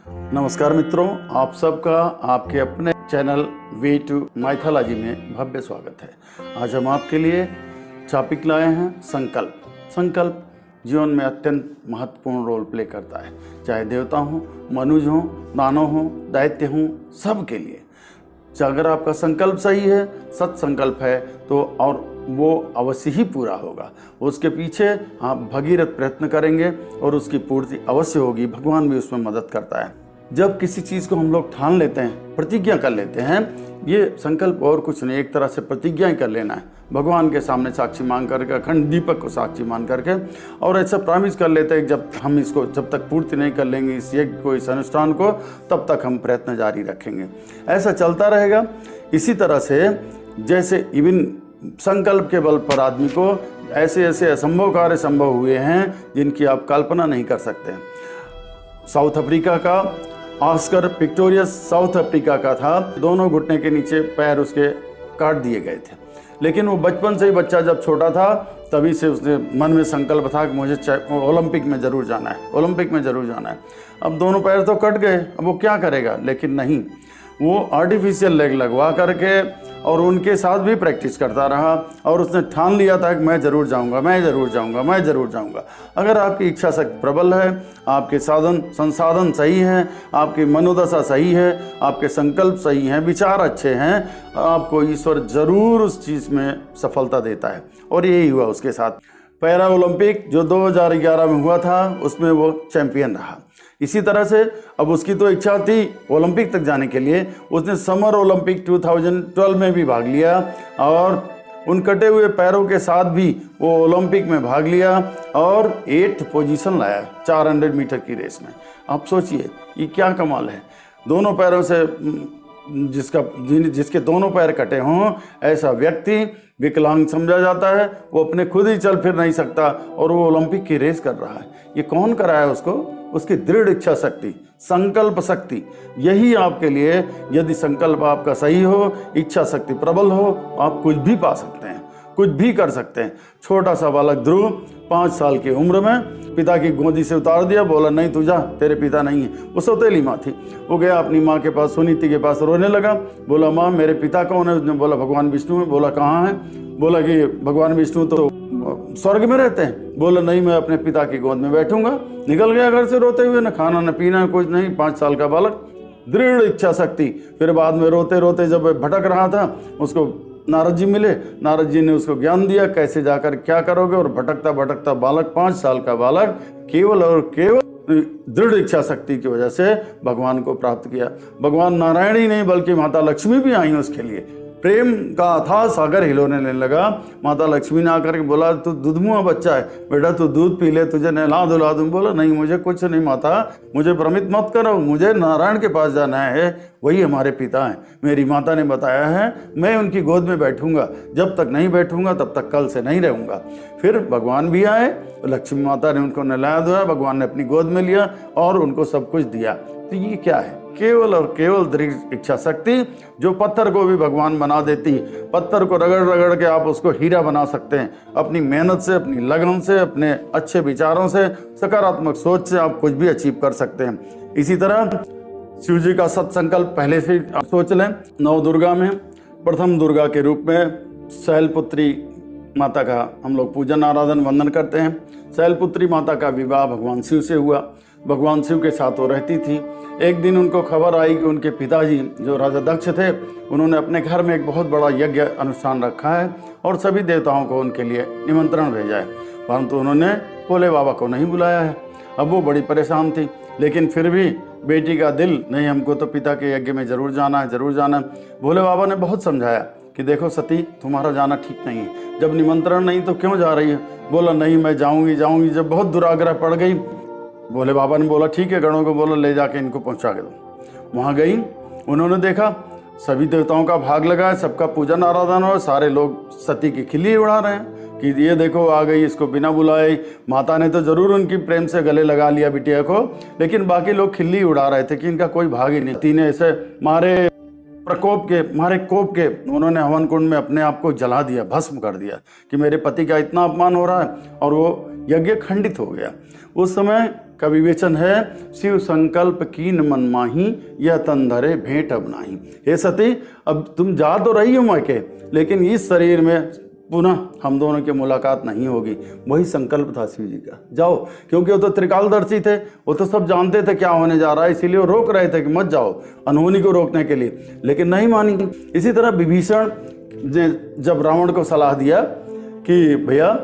नमस्कार मित्रों, आप सबका आपके अपने चैनल वे टू माइथोलॉजी में भव्य स्वागत है। आज हम आपके लिए टॉपिक लाए हैं संकल्प। संकल्प जीवन में अत्यंत महत्वपूर्ण रोल प्ले करता है, चाहे देवता हों, मनुष्य हों, दानव हों, दैत्य हों, सब के लिए। अगर आपका संकल्प सही है, सत संकल्प है, तो और वो अवश्य ही पूरा होगा। उसके पीछे आप भगीरथ प्रयत्न करेंगे और उसकी पूर्ति अवश्य होगी। भगवान भी उसमें मदद करता है। जब किसी चीज़ को हम लोग ठान लेते हैं, प्रतिज्ञा कर लेते हैं, ये संकल्प और कुछ नहीं, एक तरह से प्रतिज्ञा ही कर लेना है। भगवान के सामने साक्षी मान करके, अखंड दीपक को साक्षी मान करके, और ऐसा प्रॉमिस कर लेते हैं जब हम इसको जब तक पूर्ति नहीं कर लेंगे इस यज्ञ को, इस अनुष्ठान को, तब तक हम प्रयत्न जारी रखेंगे। ऐसा चलता रहेगा। इसी तरह से जैसे इवन संकल्प के बल पर आदमी को ऐसे ऐसे असंभव कार्य संभव हुए हैं जिनकी आप कल्पना नहीं कर सकते। साउथ अफ्रीका का ऑस्कर पिस्टोरियस साउथ अफ्रीका का था। दोनों घुटने के नीचे पैर उसके काट दिए गए थे, लेकिन वो बचपन से ही, बच्चा जब छोटा था तभी से उसने मन में संकल्प था कि मुझे ओलंपिक में ज़रूर जाना है, ओलंपिक में ज़रूर जाना है। अब दोनों पैर तो कट गए, अब वो क्या करेगा? लेकिन नहीं, वो आर्टिफिशियल लेग लगवा करके और उनके साथ भी प्रैक्टिस करता रहा और उसने ठान लिया था कि मैं ज़रूर जाऊंगा, मैं ज़रूर जाऊंगा, मैं ज़रूर जाऊंगा। अगर आपकी इच्छा शक्ति प्रबल है, आपके साधन संसाधन सही हैं, आपकी मनोदशा सही है, आपके संकल्प सही हैं, विचार अच्छे हैं, आपको ईश्वर ज़रूर उस चीज़ में सफलता देता है। और यही हुआ उसके साथ। पैरा ओलंपिक जो 2011 में हुआ था, उसमें वो चैंपियन रहा। इसी तरह से अब उसकी तो इच्छा थी ओलंपिक तक जाने के लिए। उसने समर ओलंपिक 2012 में भी भाग लिया और उन कटे हुए पैरों के साथ भी वो ओलंपिक में भाग लिया और 8th पोजीशन लाया 400 मीटर की रेस में। आप सोचिए ये क्या कमाल है। दोनों पैरों से जिसके दोनों पैर कटे हों, ऐसा व्यक्ति विकलांग समझा जाता है। वो अपने खुद ही चल फिर नहीं सकता और वो ओलंपिक की रेस कर रहा है। ये कौन कराया उसको? उसकी दृढ़ इच्छा शक्ति, संकल्प शक्ति। यही आपके लिए, यदि संकल्प आपका सही हो, इच्छा शक्ति प्रबल हो, आप कुछ भी पा सकते हैं, कुछ भी कर सकते हैं। छोटा सा बालक ध्रुव 5 साल की उम्र में पिता की गोदी से उतार दिया, बोला नहीं तू जा, तेरे पिता नहीं है। वो सौतेली माँ थी। वो गया अपनी माँ के पास, सुनीति के पास, रोने लगा। बोला माँ मेरे पिता कौन है? उसने बोला भगवान विष्णु है। बोला कहाँ है? बोला कि भगवान विष्णु तो स्वर्ग में रहते हैं। बोला नहीं, मैं अपने पिता की गोद में बैठूंगा। निकल गया घर से रोते हुए, न खाना न पीना, कुछ नहीं। 5 साल का बालक, दृढ़ इच्छा शक्ति। फिर बाद में रोते रोते जब भटक रहा था, उसको नारद जी मिले। नारद जी ने उसको ज्ञान दिया कैसे जाकर क्या करोगे। और भटकता भटकता बालक, 5 साल का बालक, केवल और केवल दृढ़ इच्छा शक्ति की वजह से भगवान को प्राप्त किया। भगवान नारायण ही नहीं बल्कि माता लक्ष्मी भी आई उसके लिए। प्रेम का अथाह सागर हिलोने लगा। माता लक्ष्मी ने आकर के बोला तू दूधमुआ बच्चा है, बेटा तू दूध पी ले, तुझे नहला धुला दूँ। बोला नहीं मुझे कुछ नहीं माता, मुझे भ्रमित मत करो, मुझे नारायण के पास जाना है, वही हमारे पिता हैं। मेरी माता ने बताया है, मैं उनकी गोद में बैठूंगा। जब तक नहीं बैठूंगा तब तक कल से नहीं रहूंगा। फिर भगवान भी आए, लक्ष्मी माता ने उनको नहलाया धोया, भगवान ने अपनी गोद में लिया और उनको सब कुछ दिया। तो ये क्या है? केवल और केवल दृढ़ इच्छा शक्ति, जो पत्थर को भी भगवान बना देती है। पत्थर को रगड़ रगड़ के आप उसको हीरा बना सकते हैं। अपनी मेहनत से, अपनी लगन से, अपने अच्छे विचारों से, सकारात्मक सोच से आप कुछ भी अचीव कर सकते हैं। इसी तरह शिव जी का सत्संकल्प पहले से सोच लें। 9 दुर्गा में प्रथम दुर्गा के रूप में शैलपुत्री माता का हम लोग पूजन आराधन वंदन करते हैं। शैलपुत्री माता का विवाह भगवान शिव से हुआ। भगवान शिव के साथ वो रहती थी। एक दिन उनको खबर आई कि उनके पिताजी जो राजा दक्ष थे, उन्होंने अपने घर में एक बहुत बड़ा यज्ञ अनुष्ठान रखा है और सभी देवताओं को उनके लिए निमंत्रण भेजा है, परंतु उन्होंने भोले बाबा को नहीं बुलाया है। अब वो बड़ी परेशान थी, लेकिन फिर भी बेटी का दिल, नहीं हमको तो पिता के यज्ञ में ज़रूर जाना है, ज़रूर जाना है। भोले बाबा ने बहुत समझाया कि देखो सती, तुम्हारा जाना ठीक नहीं है, जब निमंत्रण नहीं तो क्यों जा रही है? बोला नहीं मैं जाऊँगी जाऊँगी। जब बहुत दुराग्रह पड़ गई, भोले बाबा ने बोला ठीक है, गणों को बोला ले जाके इनको पहुंचा के दो। वहाँ गई, उन्होंने देखा सभी देवताओं का भाग लगा है, सबका पूजन आराधना हो, सारे लोग सती की खिल्ली उड़ा रहे हैं कि ये देखो आ गई, इसको बिना बुलाए। माता ने तो जरूर उनकी प्रेम से गले लगा लिया बिटिया को, लेकिन बाकी लोग खिल्ली उड़ा रहे थे कि इनका कोई भाग ही नहीं। तीन ऐसे मारे कोप के उन्होंने हवन कुंड में अपने आप को जला दिया, भस्म कर दिया कि मेरे पति का इतना अपमान हो रहा है, और वो यज्ञ खंडित हो गया। उस समय का विवेचन है, शिव संकल्प कीन मन माही, यह तन धरे भेंट अब नाही। हे सती, अब तुम जा तो रही हो मायके, लेकिन इस शरीर में पुनः हम दोनों की मुलाकात नहीं होगी। वही संकल्प था शिव जी का, जाओ, क्योंकि वो तो त्रिकालदर्शी थे, वो तो सब जानते थे क्या होने जा रहा है, इसीलिए वो रोक रहे थे कि मत जाओ, अनहोनी को रोकने के लिए, लेकिन नहीं मानी। इसी तरह विभीषण ने जब रावण को सलाह दिया कि भैया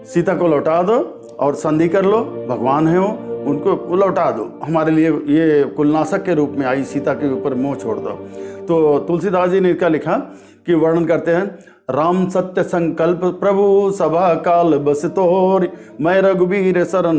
सीता को लौटा दो और संधि कर लो, भगवान है वो, उनको लौटा दो, हमारे लिए ये कुलनाशक के रूप में आई सीता के ऊपर मोह छोड़ दो। तो तुलसीदास जी ने इसका लिखा कि वर्णन करते हैं, राम सत्य संकल्प प्रभु सभा काल बस तोर, मैं रघुबीर शरण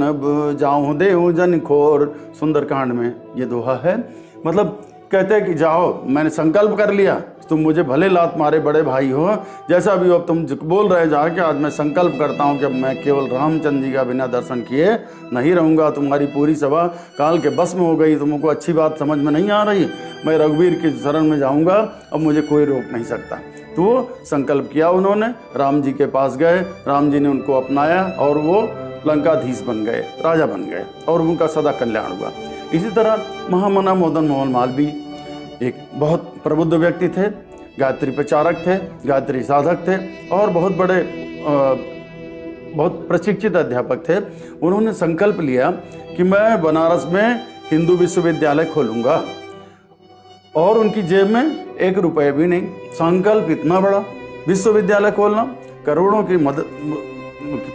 जाऊं देव जन खोर। सुंदरकांड में ये दोहा है। मतलब कहते हैं कि जाओ, मैंने संकल्प कर लिया, तुम मुझे भले लात मारे बड़े भाई हो, जैसा भी हो, अब तुम बोल रहे जा कि आज मैं संकल्प करता हूँ कि मैं केवल रामचंद्र जी का बिना दर्शन किए नहीं रहूँगा। तुम्हारी पूरी सभा काल के बस में हो गई, तुमको अच्छी बात समझ में नहीं आ रही, मैं रघुवीर की शरण में जाऊँगा, अब मुझे कोई रोक नहीं सकता। तो वो संकल्प किया उन्होंने, राम जी के पास गए, राम जी ने उनको अपनाया और वो लंकाधीश बन गए, राजा बन गए और उनका सदा कल्याण हुआ। इसी तरह महामना मदन मोहन मालवी एक बहुत प्रबुद्ध व्यक्ति थे, गायत्री प्रचारक थे, गायत्री साधक थे और बहुत बड़े बहुत प्रशिक्षित अध्यापक थे। उन्होंने संकल्प लिया कि मैं बनारस में हिंदू विश्वविद्यालय खोलूंगा और उनकी जेब में 1 रुपये भी नहीं। संकल्प इतना बड़ा, विश्वविद्यालय खोलना, करोड़ों की मदद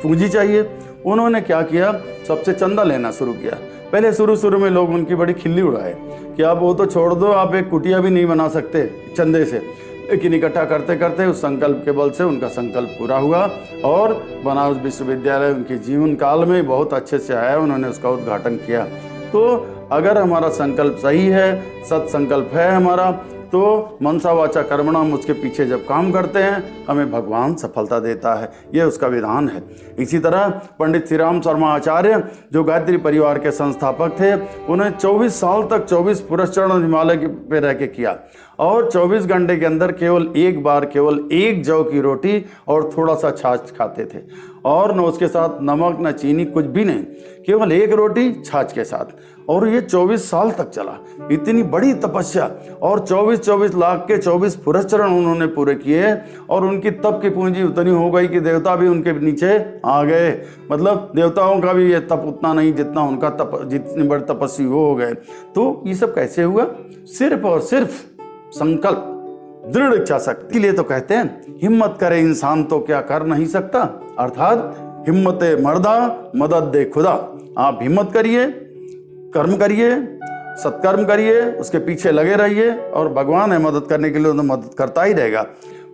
पूंजी चाहिए। उन्होंने क्या किया, सबसे चंदा लेना शुरू किया। पहले शुरू में लोग उनकी बड़ी खिल्ली उड़ाए कि आप वो तो छोड़ दो, आप एक कुटिया भी नहीं बना सकते चंदे से। लेकिन इकट्ठा करते करते उस संकल्प के बल से उनका संकल्प पूरा हुआ और बनारस विश्वविद्यालय उनके जीवन काल में बहुत अच्छे से आया, उन्होंने उसका उद्घाटन किया। तो अगर हमारा संकल्प सही है, सत्संकल्प है हमारा, तो मनसा वाचा कर्मणा, हम उसके पीछे जब काम करते हैं हमें भगवान सफलता देता है, ये उसका विधान है। इसी तरह पंडित श्री राम शर्मा आचार्य जो गायत्री परिवार के संस्थापक थे, उन्हें 24 साल तक 24 पुरस्चरण हिमालय पे रह के किया और 24 घंटे के अंदर केवल एक बार केवल 1 जौ की रोटी और थोड़ा सा छाछ खाते थे और न उसके साथ नमक न चीनी, कुछ भी नहीं, केवल 1 रोटी छाछ के साथ। और ये 24 साल तक चला। इतनी बड़ी तपस्या और 24 लाख के 24 पुरस्चरण उन्होंने पूरे किए और उनकी तप की पूंजी उतनी हो गई कि देवता भी उनके नीचे आ गए। मतलब देवताओं का भी ये तप उतना नहीं जितना उनका तप, जितनी बड़ी तपस्वी हो गए। तो ये सब कैसे हुआ? सिर्फ और सिर्फ संकल्प, दृढ़ इच्छा शक्ति। लिए तो कहते हैं हिम्मत करे इंसान तो क्या कर नहीं सकता, अर्थात हिम्मते मर्दा मदद दे खुदा। आप हिम्मत करिए, कर्म करिए, सत्कर्म करिए, उसके पीछे लगे रहिए और भगवान है मदद करने के लिए, तो मदद करता ही रहेगा।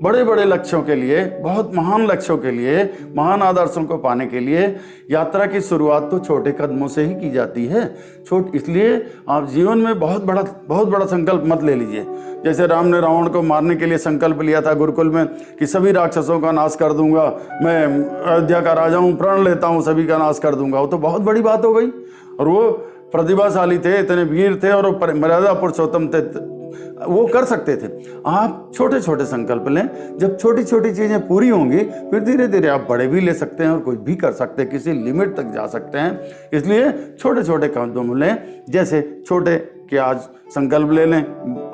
बड़े बड़े लक्ष्यों के लिए, बहुत महान लक्ष्यों के लिए, महान आदर्शों को पाने के लिए यात्रा की शुरुआत तो छोटे कदमों से ही की जाती है। इसलिए आप जीवन में बहुत बड़ा संकल्प मत ले लीजिए। जैसे राम ने रावण को मारने के लिए संकल्प लिया था गुरुकुल में कि सभी राक्षसों का नाश कर दूंगा, मैं अयोध्या का राजा हूँ, प्रण लेता हूँ, सभी का नाश कर दूंगा। वो तो बहुत बड़ी बात हो गई और वो प्रतिभाशाली थे, इतने वीर थे और मर्यादा पुरुषोत्तम थे, वो कर सकते थे। आप छोटे छोटे संकल्प लें, जब छोटी छोटी चीज़ें पूरी होंगी फिर धीरे धीरे आप बड़े भी ले सकते हैं और कुछ भी कर सकते हैं, किसी लिमिट तक जा सकते हैं। इसलिए छोटे छोटे कदम लें। जैसे छोटे कि आज संकल्प ले लें,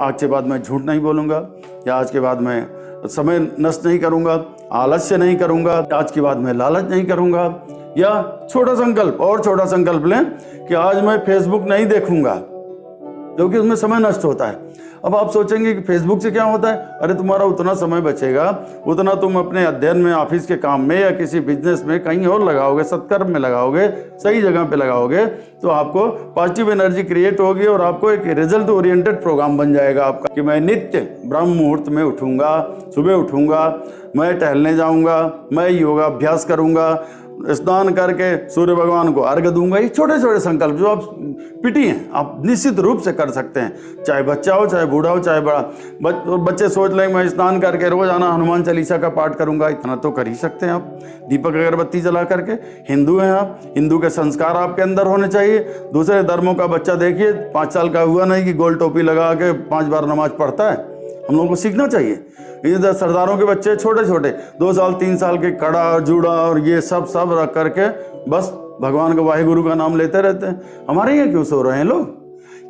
आज के बाद मैं झूठ नहीं बोलूँगा, या आज के बाद मैं समय नष्ट नहीं करूँगा, आलस्य नहीं करूँगा, आज के बाद मैं लालच नहीं करूँगा। या छोटा संकल्प और छोटा संकल्प लें कि आज मैं फेसबुक नहीं देखूँगा, क्योंकि उसमें समय नष्ट होता है। अब आप सोचेंगे कि फेसबुक से क्या होता है? अरे तुम्हारा उतना समय बचेगा, उतना तुम अपने अध्ययन में, ऑफिस के काम में या किसी बिजनेस में कहीं और लगाओगे, सत्कर्म में लगाओगे, सही जगह पे लगाओगे, तो आपको पॉजिटिव एनर्जी क्रिएट होगी और आपको एक रिजल्ट ओरिएंटेड प्रोग्राम बन जाएगा आपका कि मैं नित्य ब्रह्म मुहूर्त में उठूंगा, सुबह उठूंगा, मैं टहलने जाऊंगा, मैं योगा अभ्यास करूंगा, स्नान करके सूर्य भगवान को अर्घ्य दूंगा। ये छोटे छोटे संकल्प जो आप पिटी हैं, आप निश्चित रूप से कर सकते हैं, चाहे बच्चा हो, चाहे बूढ़ा हो, चाहे बड़ा। बच्चे सोच लें मैं स्नान करके रोजाना हनुमान चालीसा का पाठ करूंगा, इतना तो कर ही सकते हैं आप, दीपक अगरबत्ती जला करके। हिंदू हैं आप, हिंदू के संस्कार आपके अंदर होने चाहिए। दूसरे धर्मों का बच्चा देखिए, 5 साल का हुआ नहीं कि गोल टोपी लगा के 5 बार नमाज पढ़ता है। हम लोगों को सीखना चाहिए। इधर सरदारों के बच्चे छोटे छोटे 2 साल 3 साल के कड़ा और जूड़ा और ये सब रख करके बस भगवान का वाहिगुरु का नाम लेते रहते हैं। हमारे यहाँ क्यों सो रहे हैं लोग?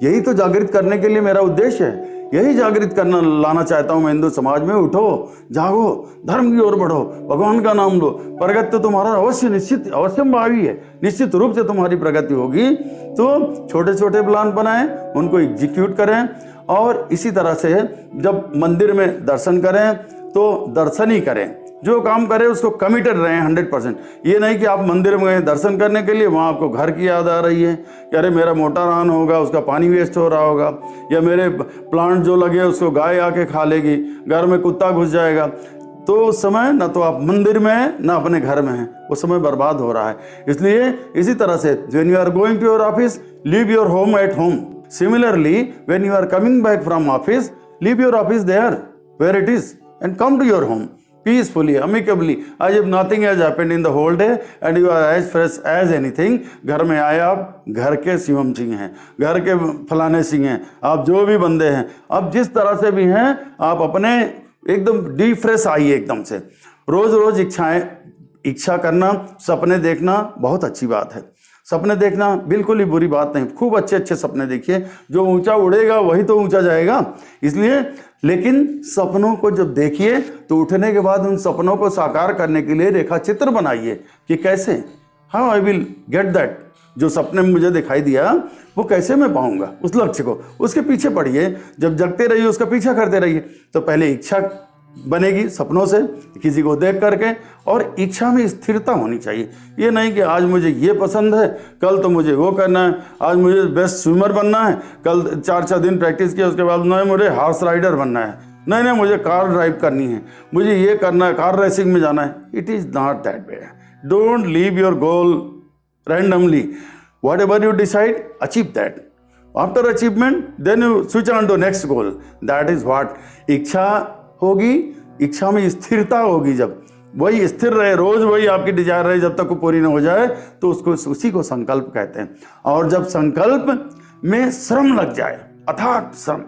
यही तो जागृत करने के लिए मेरा उद्देश्य है, यही जागृत करना लाना चाहता हूं मैं हिंदू समाज में। उठो, जागो, धर्म की ओर बढ़ो, भगवान का नाम लो। प्रगति तो तुम्हारा अवश्य निश्चित अवश्यम भावी है, निश्चित रूप से तुम्हारी प्रगति होगी। तो छोटे छोटे प्लान बनाएं, उनको एग्जीक्यूट करें, और इसी तरह से जब मंदिर में दर्शन करें तो दर्शन ही करें, जो काम करें उसको कमिटेड रहें 100%। ये नहीं कि आप मंदिर में गए दर्शन करने के लिए, वहाँ आपको घर की याद आ रही है कि अरे मेरा मोटा रान होगा, उसका पानी वेस्ट हो रहा होगा, या मेरे प्लांट जो लगे उसको गाय आके खा लेगी, घर में कुत्ता घुस जाएगा। तो उस समय ना तो आप मंदिर में हैं ना अपने घर में हैं, वो समय बर्बाद हो रहा है। इसलिए इसी तरह से when you are going to your office, leave your home at home. Similarly when you are coming back from office, leave your office there where it is and come to your home peacefully, amicably, as if nothing has happened in the whole day and you are as fresh as anything। घर में आए आप, घर के शिवम सिंह हैं, घर के फलाने सिंह हैं, आप जो भी बंदे हैं, अब जिस तरह से भी हैं, आप अपने एकदम डी फ्रेश आइए एकदम से। रोज रोज इच्छा करना, सपने देखना बहुत अच्छी बात है। सपने देखना बिल्कुल ही बुरी बात नहीं, खूब अच्छे अच्छे सपने देखिए। जो ऊंचा उड़ेगा वही तो ऊंचा जाएगा। इसलिए लेकिन सपनों को जब देखिए तो उठने के बाद उन सपनों को साकार करने के लिए रेखा चित्र बनाइए कि कैसे, how I will get that. जो सपने में मुझे दिखाई दिया वो कैसे मैं पाऊंगा उस लक्ष्य को, उसके पीछे पढ़िए। जब जगते रहिए उसका पीछा करते रहिए, तो पहले इच्छा बनेगी सपनों से, किसी को देख करके, और इच्छा में स्थिरता होनी चाहिए। ये नहीं कि आज मुझे ये पसंद है, कल तो मुझे वो करना है, आज मुझे बेस्ट स्विमर बनना है, कल 4 दिन प्रैक्टिस किया उसके बाद नहीं मुझे हॉर्स राइडर बनना है, नहीं मुझे कार ड्राइव करनी है, मुझे ये करना है, कार रेसिंग में जाना है। It is not that way. Don't leave your goal randomly. Whatever you decide, achieve that. After achievement then you switch on to next goal. That is what. इच्छा होगी, इच्छा में स्थिरता होगी। जब वही स्थिर रहे, रोज वही आपकी डिजायर रहे, जब तक वो पूरी ना हो जाए, तो उसको उसी को संकल्प कहते हैं। और जब संकल्प में श्रम लग जाए, अथाक श्रम,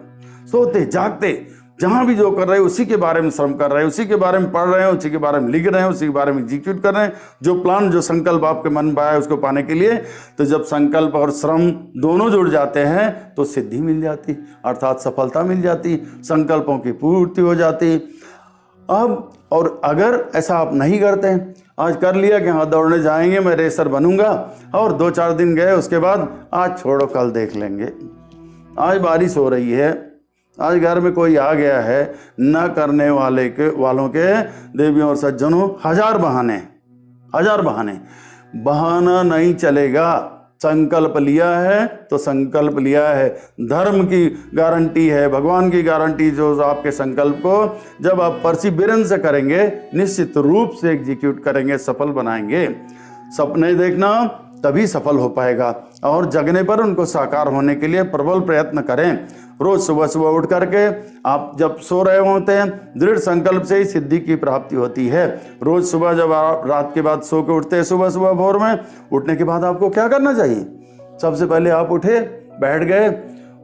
सोते जागते जहां भी जो कर रहे हैं उसी के बारे में श्रम कर रहे हैं, उसी के बारे में पढ़ रहे हैं, उसी के बारे में लिख रहे हैं, उसी के बारे में एग्जीक्यूट कर रहे हैं, जो प्लान जो संकल्प आपके मन में आया उसको पाने के लिए। तो जब संकल्प और श्रम दोनों जुड़ जाते हैं तो सिद्धि मिल जाती, अर्थात सफलता मिल जाती, संकल्पों की पूर्ति हो जाती। अब और अगर ऐसा आप नहीं करते, आज कर लिया कि हाँ दौड़ने जाएंगे, मैं रेसर बनूंगा, और 2-4 दिन गए, उसके बाद आज छोड़ो कल देख लेंगे, आज बारिश हो रही है, आज घर में कोई आ गया है, न करने वालों के देवियों और सज्जनों हजार बहाने, बहाना नहीं चलेगा। संकल्प लिया है तो संकल्प लिया है। धर्म की गारंटी है, भगवान की गारंटी, जो आपके संकल्प को जब आप परसिवियरेंस से करेंगे, निश्चित रूप से एग्जीक्यूट करेंगे, सफल बनाएंगे। सपने देखना तभी सफल हो पाएगा, और जगने पर उनको साकार होने के लिए प्रबल प्रयत्न करें। रोज सुबह सुबह उठ करके आप जब सो रहे होते हैं, दृढ़ संकल्प से ही सिद्धि की प्राप्ति होती है। रोज सुबह जब आप रात के बाद सो के उठते हैं, सुबह सुबह भोर में उठने के बाद आपको क्या करना चाहिए? सबसे पहले आप उठे, बैठ गए,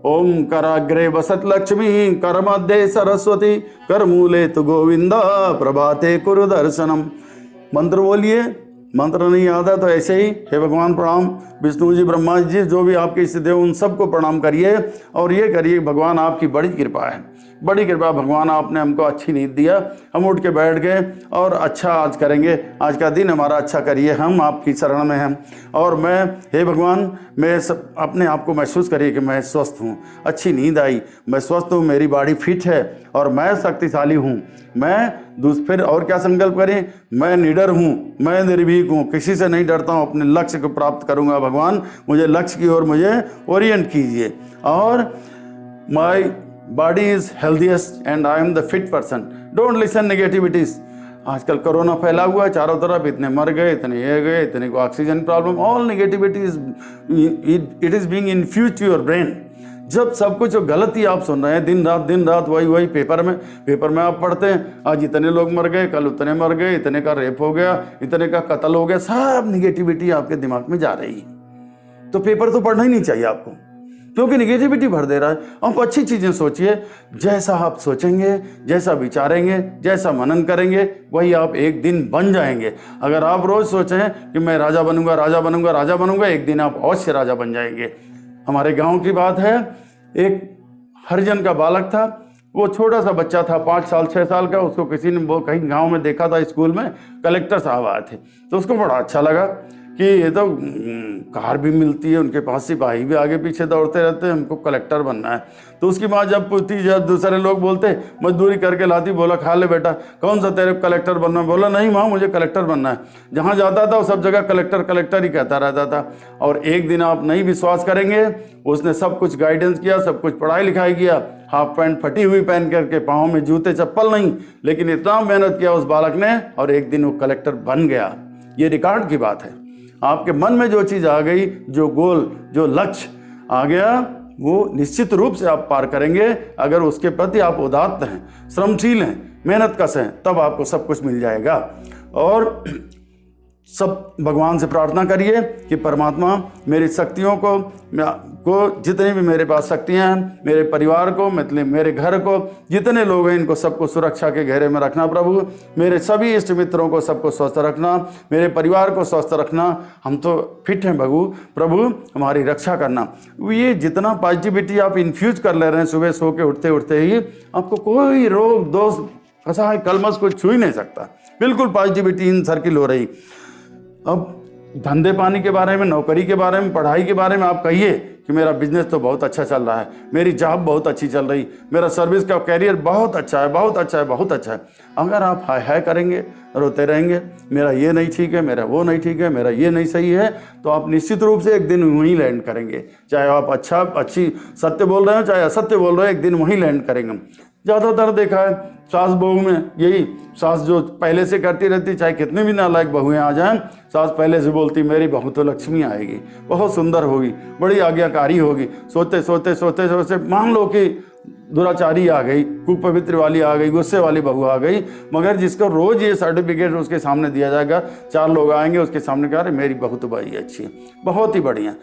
ओम कराग्रे वसत लक्ष्मी, कर मध्य सरस्वती, कर मूले तु गोविंदा, प्रभाते कुरु दर्शनम। मंत्र बोलिए। मंत्र नहीं आता तो ऐसे ही हे भगवान प्रणाम, विष्णु जी, ब्रह्मा जी, जो भी आपके इष्ट देव, उन सबको प्रणाम करिए, और ये करिए भगवान आपकी बड़ी कृपा है, बड़ी कृपा भगवान, आपने हमको अच्छी नींद दिया, हम उठ के बैठ गए और अच्छा आज करेंगे, आज का दिन हमारा अच्छा करिए, हम आपकी शरण में हैं। और मैं हे भगवान, मैं सब अपने आप को महसूस करिए कि मैं स्वस्थ हूँ, अच्छी नींद आई, मैं स्वस्थ हूँ, मेरी बॉडी फिट है और मैं शक्तिशाली हूँ। मैं फिर और क्या संकल्प करें? मैं निडर हूँ, मैं निर्भीक हूँ, किसी से नहीं डरता हूँ, अपने लक्ष्य को प्राप्त करूँगा। भगवान मुझे लक्ष्य की ओर मुझे ओरिएंट कीजिए। और my body is healthiest and I am the fit person. Don't listen negativities. आजकल कोरोना फैला हुआ है चारों तरफ, इतने मर गए, इतने ये गए, इतने को oxygen problem, all negativity it is being infused to your brain. जब सब कुछ गलत ही आप सुन रहे हैं, दिन रात वही पेपर में आप पढ़ते हैं, आज इतने लोग मर गए, कल उतने मर गए, इतने का रेप हो गया, इतने का कत्ल हो गया, सब निगेटिविटी आपके दिमाग में जा रही है। तो पेपर तो पढ़ना ही नहीं चाहिए आपको। क्योंकि निगेटिविटी भर दे रहा है। आप अच्छी चीज़ें सोचिए, जैसा आप सोचेंगे, जैसा विचारेंगे, जैसा मनन करेंगे, वही आप एक दिन बन जाएंगे। अगर आप रोज़ सोचें कि मैं राजा बनूंगा, राजा बनूंगा, राजा बनूंगा, एक दिन आप अवश्य राजा बन जाएंगे। हमारे गांव की बात है, एक हरिजन का बालक था, वो छोटा सा बच्चा था, 5 साल 6 साल का। उसको किसी ने वो कहीं गांव में देखा था, स्कूल में कलेक्टर साहब आए थे, तो उसको बड़ा अच्छा लगा कि ये तो कार भी मिलती है, उनके पास सिपाही भी आगे पीछे दौड़ते रहते हैं, हमको कलेक्टर बनना है। तो उसकी माँ जब पूछती, जब दूसरे लोग बोलते मजदूरी करके लाती, बोला खा ले बेटा, कौन सा तेरे कलेक्टर बनना है? बोला नहीं माँ, मुझे कलेक्टर बनना है। जहाँ जाता था वो सब जगह कलेक्टर कलेक्टर ही कहता रहता था। और एक दिन आप नहीं विश्वास करेंगे, उसने सब कुछ गाइडेंस किया, सब कुछ पढ़ाई लिखाई किया, हाफ पैंट फटी हुई पहन करके, पाँव में जूते चप्पल नहीं, लेकिन इतना मेहनत किया उस बालक ने, और एक दिन वो कलेक्टर बन गया। ये रिकॉर्ड की बात है। आपके मन में जो चीज़ आ गई, जो गोल, जो लक्ष्य आ गया, वो निश्चित रूप से आप पार करेंगे। अगर उसके प्रति आप उदात्त हैं, श्रमशील हैं, मेहनतकश हैं, तब आपको सब कुछ मिल जाएगा। और सब भगवान से प्रार्थना करिए कि परमात्मा मेरी शक्तियों को जितनी भी मेरे पास शक्तियां हैं, मेरे परिवार को, मतलब मेरे घर को, जितने लोग हैं, इनको सबको सुरक्षा के घेरे में रखना प्रभु। मेरे सभी इष्ट मित्रों को सबको स्वस्थ रखना, मेरे परिवार को स्वस्थ रखना। हम तो फिट हैं प्रभु, हमारी रक्षा करना। ये जितना पॉजिटिविटी आप इन्फ्यूज कर ले रहे हैं, सुबह सो के उठते उठते ही आपको कोई रोग दोष कसा कलमस कुछ छू ही नहीं सकता। बिल्कुल पॉजिटिविटी इन सर्किल हो रही। अब धंधे पानी के बारे में, नौकरी के बारे में, पढ़ाई के बारे में आप कहिए कि मेरा बिजनेस तो बहुत अच्छा चल रहा है, मेरी जॉब बहुत अच्छी चल रही, मेरा सर्विस का कैरियर बहुत अच्छा है, बहुत अच्छा है, बहुत अच्छा है। अगर आप हाय हाय करेंगे, रोते रहेंगे, मेरा ये नहीं ठीक है, मेरा वो नहीं ठीक है, मेरा ये नहीं सही है, तो आप निश्चित रूप से एक दिन वहीं लैंड करेंगे। चाहे आप अच्छी सत्य बोल रहे हो, चाहे असत्य बोल रहे हो, एक दिन वहीं लैंड करेंगे। ज़्यादातर देखा है सास बहू में यही, सास जो पहले से करती रहती, चाहे कितने भी नालायक बहुएं आ जाएं, सास पहले से बोलती मेरी बहू तो लक्ष्मी आएगी, बहुत सुंदर होगी, बड़ी आज्ञाकारी होगी। सोते सोते सोते सोते मान लो कि दुराचारी आ गई, कुपवित्र वाली आ गई, गुस्से वाली बहू आ गई, मगर जिसको रोज ये सर्टिफिकेट उसके सामने दिया जाएगा, 4 लोग आएंगे उसके सामने कह रहे मेरी बहू तो बड़ी अच्छी है, बहुत ही बढ़िया।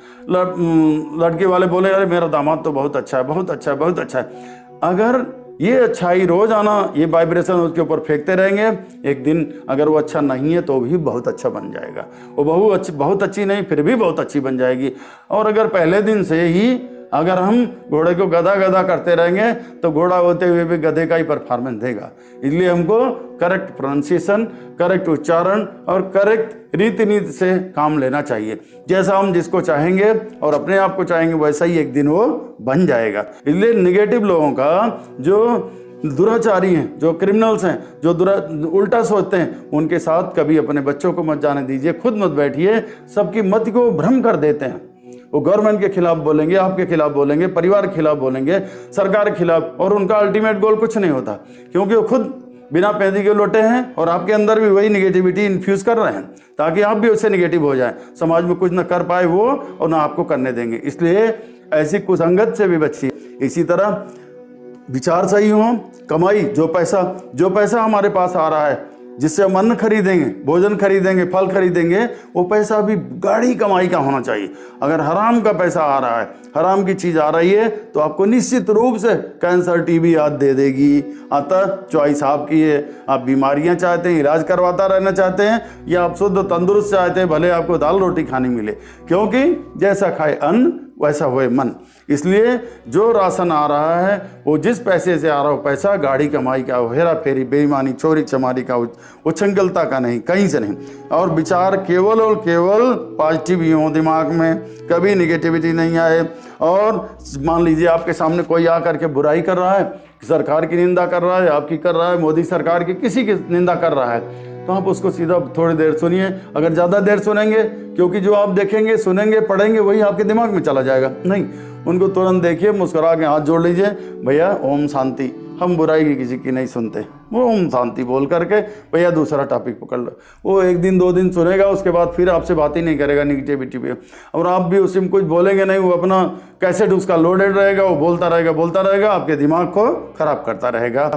लड़के वाले बोले अरे मेरा दामाद तो बहुत अच्छा है, बहुत अच्छा है, बहुत अच्छा है। अगर ये अच्छाई रोज आना, ये वाइब्रेशन उसके ऊपर फेंकते रहेंगे, एक दिन अगर वो अच्छा नहीं है तो भी बहुत अच्छा बन जाएगा। वो बहू अच्छी, बहुत अच्छी नहीं, फिर भी बहुत अच्छी बन जाएगी। और अगर पहले दिन से ही अगर हम घोड़े को गधा गधा करते रहेंगे तो घोड़ा होते हुए भी गधे का ही परफॉर्मेंस देगा। इसलिए हमको करेक्ट प्रोनाउंसिएशन, करेक्ट उच्चारण और करेक्ट रीति नीति से काम लेना चाहिए। जैसा हम जिसको चाहेंगे और अपने आप को चाहेंगे, वैसा ही एक दिन वो बन जाएगा। इसलिए निगेटिव लोगों का, जो दुराचारी हैं, जो क्रिमिनल्स हैं, जो उल्टा सोचते हैं, उनके साथ कभी अपने बच्चों को मत जाने दीजिए, खुद मत बैठिए। सबकी मति को भ्रम कर देते हैं। वो गवर्नमेंट के खिलाफ बोलेंगे, आपके खिलाफ बोलेंगे, परिवार के खिलाफ बोलेंगे, सरकार के खिलाफ, और उनका अल्टीमेट गोल कुछ नहीं होता, क्योंकि वो खुद बिना पैदी के लोटे हैं और आपके अंदर भी वही निगेटिविटी इन्फ्यूज कर रहे हैं, ताकि आप भी उससे निगेटिव हो जाएं, समाज में कुछ न कर पाए वो और ना आपको करने देंगे। इसलिए ऐसी कुसंगत से भी बचिए। इसी तरह विचार सही हो, कमाई, जो पैसा हमारे पास आ रहा है, जिससे हम अन्न खरीदेंगे, भोजन खरीदेंगे, फल खरीदेंगे, वो पैसा भी गाढ़ी कमाई का होना चाहिए। अगर हराम का पैसा आ रहा है, हराम की चीज़ आ रही है, तो आपको निश्चित रूप से कैंसर, टीबी याद दे देगी। अतः चॉइस आपकी है। आप बीमारियां चाहते हैं, इलाज करवाता रहना चाहते हैं, या आप शुद्ध तंदुरुस्त चाहते हैं, भले आपको दाल रोटी खानी मिले, क्योंकि जैसा खाए अन्न वैसा होए मन। इसलिए जो राशन आ रहा है, वो जिस पैसे से आ रहा हो पैसा, गाड़ी कमाई का, हेरा फेरी, बेईमानी, चोरी चमारी का, उछंगलता का नहीं, कहीं से नहीं। और विचार केवल और केवल पॉजिटिव ही हो दिमाग में, कभी निगेटिविटी नहीं आए। और मान लीजिए आपके सामने कोई आकर के बुराई कर रहा है, सरकार की निंदा कर रहा है, आपकी कर रहा है, मोदी सरकार की, किसी की निंदा कर रहा है, तो आप उसको सीधा थोड़ी देर सुनिए। अगर ज़्यादा देर सुनेंगे, क्योंकि जो आप देखेंगे, सुनेंगे, पढ़ेंगे, वही आपके दिमाग में चला जाएगा। नहीं, उनको तुरंत देखिए, मुस्कुरा के हाथ जोड़ लीजिए, भैया ओम शांति, हम बुराई की किसी की नहीं सुनते, वो ओम शांति बोल करके भैया दूसरा टॉपिक पकड़ लो। वो 1 दिन 2 दिन सुनेगा, उसके बाद फिर आपसे बात ही नहीं करेगा निगेटिविटी पे, और आप भी उसी में कुछ बोलेंगे नहीं। वो अपना कैसेट उसका लोडेड रहेगा, वो बोलता रहेगा, आपके दिमाग को खराब करता रहेगा।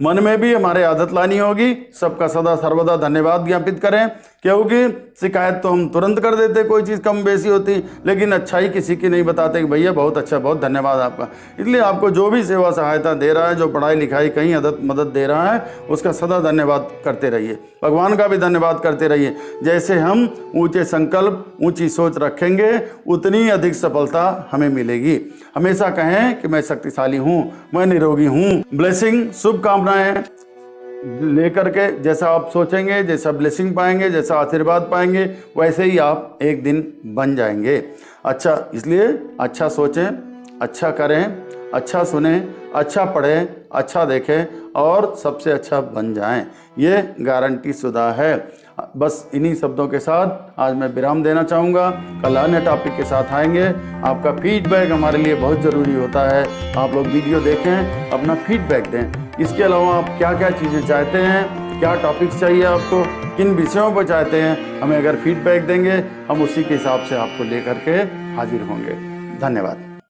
मन में भी हमारे आदत लानी होगी, सबका सदा सर्वदा धन्यवाद ज्ञापित करें क्योंकि शिकायत तो हम तुरंत कर देते कोई चीज़ कम बेसी होती, लेकिन अच्छाई किसी की नहीं बताते कि भैया बहुत अच्छा, बहुत धन्यवाद आपका। इसलिए आपको जो भी सेवा सहायता दे रहा है, जो पढ़ाई लिखाई कहीं मदद दे रहा है, उसका सदा धन्यवाद करते रहिए। भगवान का भी धन्यवाद करते रहिए। जैसे हम ऊंचे संकल्प, ऊंची सोच रखेंगे, उतनी अधिक सफलता हमें मिलेगी। हमेशा कहें कि मैं शक्तिशाली हूँ, मैं निरोगी हूँ। ब्लेसिंग, शुभकामनाएं लेकर के जैसा आप सोचेंगे, जैसा ब्लेसिंग पाएंगे, जैसा आशीर्वाद पाएंगे, वैसे ही आप एक दिन बन जाएंगे। अच्छा, इसलिए अच्छा सोचें, अच्छा करें, अच्छा सुने, अच्छा पढ़ें, अच्छा देखें और सबसे अच्छा बन जाएं। ये गारंटी शुदा है। बस इन्हीं शब्दों के साथ आज मैं विराम देना चाहूँगा। कल अन्य टॉपिक के साथ आएंगे। आपका फीडबैक हमारे लिए बहुत ज़रूरी होता है। आप लोग वीडियो देखें, अपना फीडबैक दें। इसके अलावा आप क्या क्या चीज़ें चाहते हैं, क्या टॉपिक्स चाहिए आपको, किन विषयों पर चाहते हैं, हमें अगर फीडबैक देंगे हम उसी के हिसाब से आपको लेकर के हाजिर होंगे। धन्यवाद।